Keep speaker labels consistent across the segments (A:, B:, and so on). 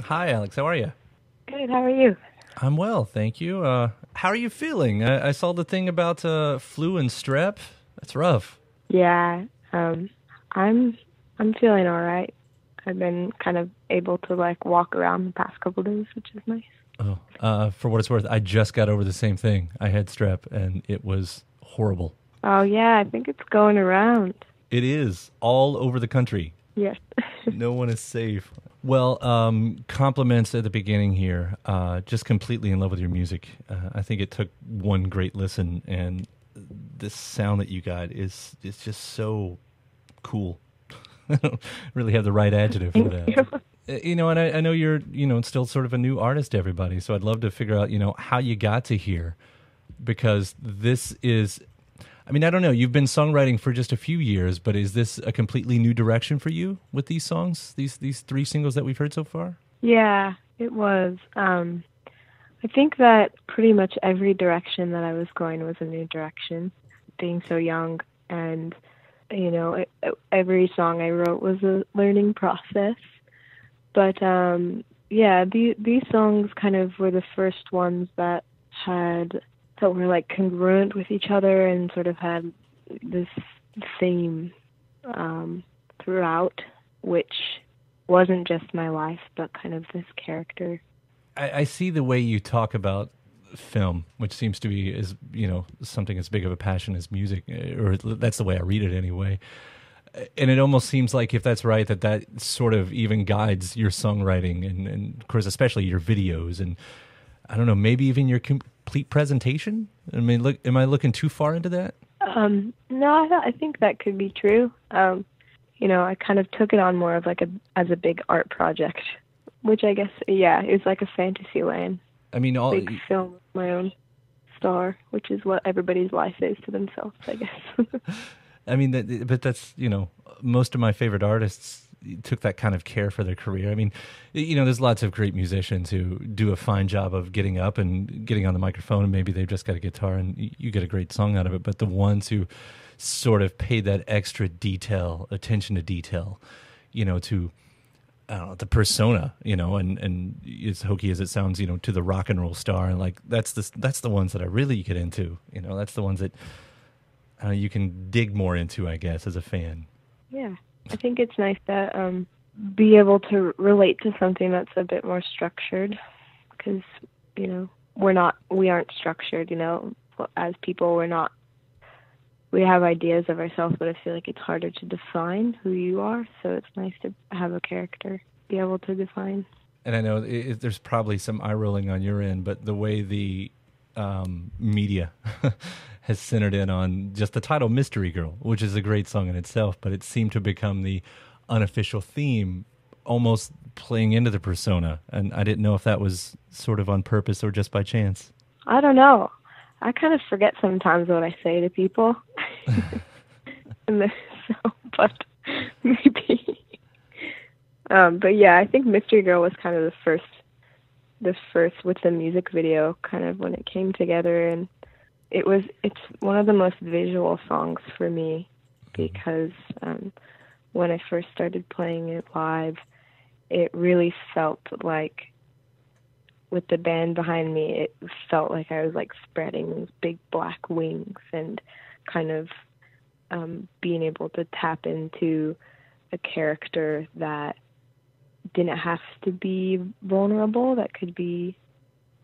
A: Hi, Alex. How are you?
B: Good, how are you?
A: I'm well, thank you. How are you feeling? I saw the thing about flu and strep. That's rough.
B: Yeah, um, I'm I'm feeling all right. I've been kind of able to like walk around the past couple days, which is nice.
A: Oh, for what it's worth, I just got over the same thing. I had strep, and it was horrible.
B: Oh yeah, I think it's going around.
A: It is all over the country.
B: Yes.
A: No one is safe. Well, compliments at the beginning here. Just completely in love with your music. I think it took one great listen, and the sound that you got is just so cool. I don't really have the right adjective for
B: Thank
A: that.
B: you.
A: And I know you're, still sort of a new artist to everybody. So I'd love to figure out, how you got to here, because this is, I mean, I don't know. You've been songwriting for just a few years, but is this a completely new direction for you with these songs, these three singles that we've heard so far?
B: Yeah, it was. I think that pretty much every direction that I was going was a new direction. Being so young, and every song I wrote was a learning process. But yeah, these songs kind of were the first ones that were like congruent with each other and sort of had this theme throughout, which wasn't just my life, but kind of this character.
A: I see the way you talk about film, which seems to be something as big of a passion as music, or that's the way I read it anyway. And it almost seems like, if that's right, that sort of even guides your songwriting and of course, especially your videos, and I don't know, maybe even your complete presentation. I mean, look, am I looking too far into that?
B: No, I think that could be true. I kind of took it on more of like as a big art project, which I guess, yeah, is like a fantasy land.
A: I mean,
B: Big film, my own star, which is what everybody's life is to themselves, I guess.
A: I mean, but that's, most of my favorite artists took that kind of care for their career. I mean, there's lots of great musicians who do a fine job of getting up and getting on the microphone, and maybe they've just got a guitar and you get a great song out of it. But the ones who sort of pay that extra attention to detail, to I don't know, the persona, and as hokey as it sounds, to the rock and roll star, and like that's the ones that I really get into. That's the ones that you can dig more into, I guess, as a fan.
B: Yeah, I think it's nice to be able to relate to something that's a bit more structured, because we aren't structured. As people, we have ideas of ourselves, but I feel like it's harder to define who you are. So it's nice to have a character be able to define.
A: And I know there's probably some eye rolling on your end, but the way the media has centered in on just the title "Mystery Girl," which is a great song in itself, but it seemed to become the unofficial theme, almost playing into the persona. And I didn't know if that was sort of on purpose or just by chance.
B: I don't know. I kind of forget sometimes what I say to people. But maybe. But yeah, I think Mystery Girl was kind of the first with the music video, kind of when it came together, and it's one of the most visual songs for me, because when I first started playing it live, it really felt like, with the band behind me, it felt like I was like spreading these big black wings and kind of being able to tap into a character that didn't have to be vulnerable, that could be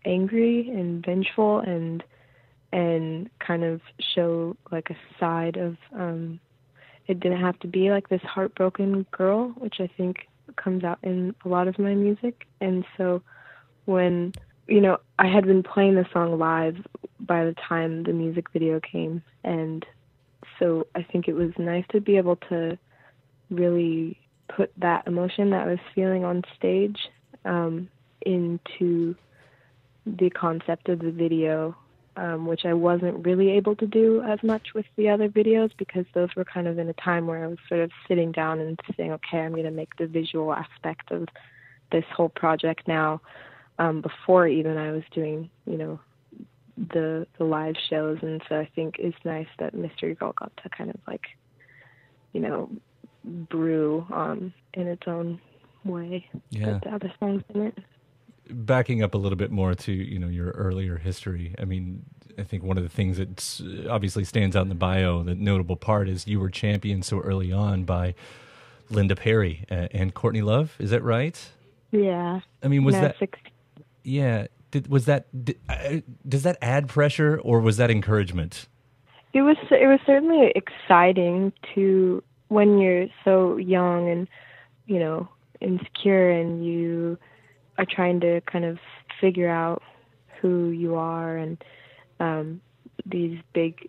B: angry and vengeful and kind of show like a side of it didn't have to be like this heartbroken girl, which I think comes out in a lot of my music. And so when I had been playing the song live by the time the music video came, and so I think it was nice to be able to really put that emotion that I was feeling on stage into the concept of the video, which I wasn't really able to do as much with the other videos, because those were kind of in a time where I was sort of sitting down and saying, okay, I'm going to make the visual aspect of this whole project now, before even I was doing, the live shows. And so I think it's nice that Mystery Girl got to kind of like, brew in its own way.
A: Yeah.
B: But the other songs in it.
A: Backing up a little bit more to, your earlier history. I mean, I think one of the things that obviously stands out in the bio, the notable part is you were championed so early on by Linda Perry and Courtney Love. Is that right?
B: Yeah.
A: I mean, was that
B: 16.
A: Yeah. Does that add pressure or was that encouragement?
B: It was certainly exciting to, when you're so young and, insecure, and you are trying to kind of figure out who you are, and these big,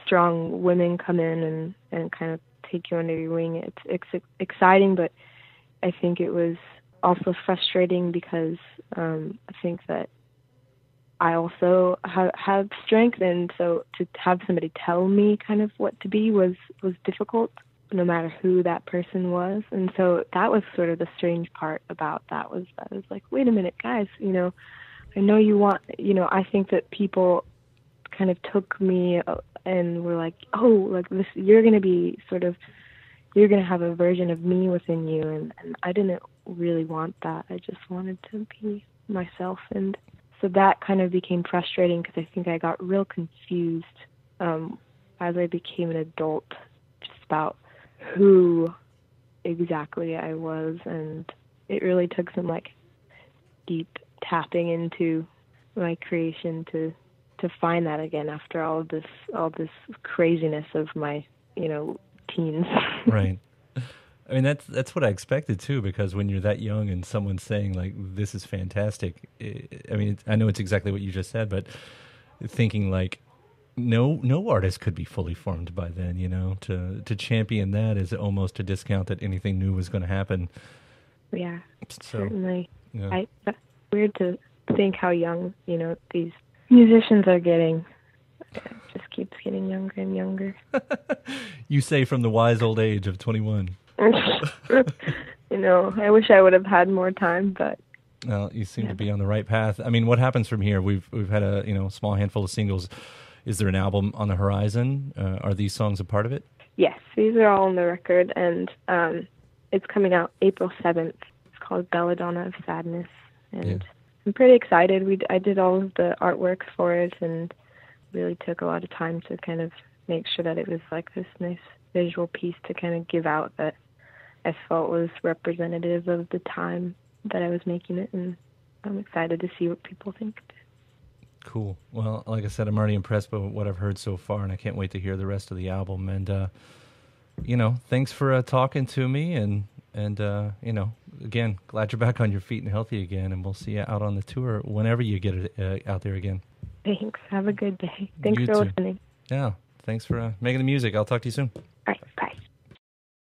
B: strong women come in and kind of take you under your wing. It's exciting, but I think it was also frustrating because I think that I also have strength, and so to have somebody tell me kind of what to be was difficult, no matter who that person was. And so that was sort of the strange part about that, was that I was like, wait a minute, guys, I know you want, I think that people kind of took me and were like, oh, like this, you're going to have a version of me within you. And I didn't really want that. I just wanted to be myself. And so that kind of became frustrating because I think I got real confused as I became an adult, just about who exactly I was. And it really took some deep tapping into my creation to find that again after all this craziness of my teens.
A: Right. I mean, that's what I expected too, because when you're that young and someone's saying like, this is fantastic, I mean, I know it's exactly what you just said, but thinking like no artist could be fully formed by then, to champion that is almost to discount that anything new was going to happen.
B: Yeah,
A: so,
B: certainly.
A: Yeah.
B: It's weird to think how young, these musicians are getting. It just keeps getting younger and younger.
A: You say from the wise old age of 21.
B: I wish I would have had more time, but
A: well, you seem to be on the right path. I mean, what happens from here? We've had a small handful of singles. Is there an album on the horizon? Are these songs a part of it?
B: Yes, these are all on the record, and it's coming out April 7th. It's called Belladonna of Sadness, and I'm pretty excited. I did all of the artwork for it, and really took a lot of time to kind of make sure that it was like this nice visual piece to kind of give out that I felt was representative of the time that I was making it, and I'm excited to see what people think.
A: Cool. Well, like I said, I'm already impressed by what I've heard so far, and I can't wait to hear the rest of the album. And thanks for talking to me, and again, glad you're back on your feet and healthy again, and we'll see you out on the tour whenever you get it out there again.
B: Thanks. Have a good day. Thanks
A: you
B: for
A: too.
B: listening.
A: Yeah. Thanks for making the music. I'll talk to you soon.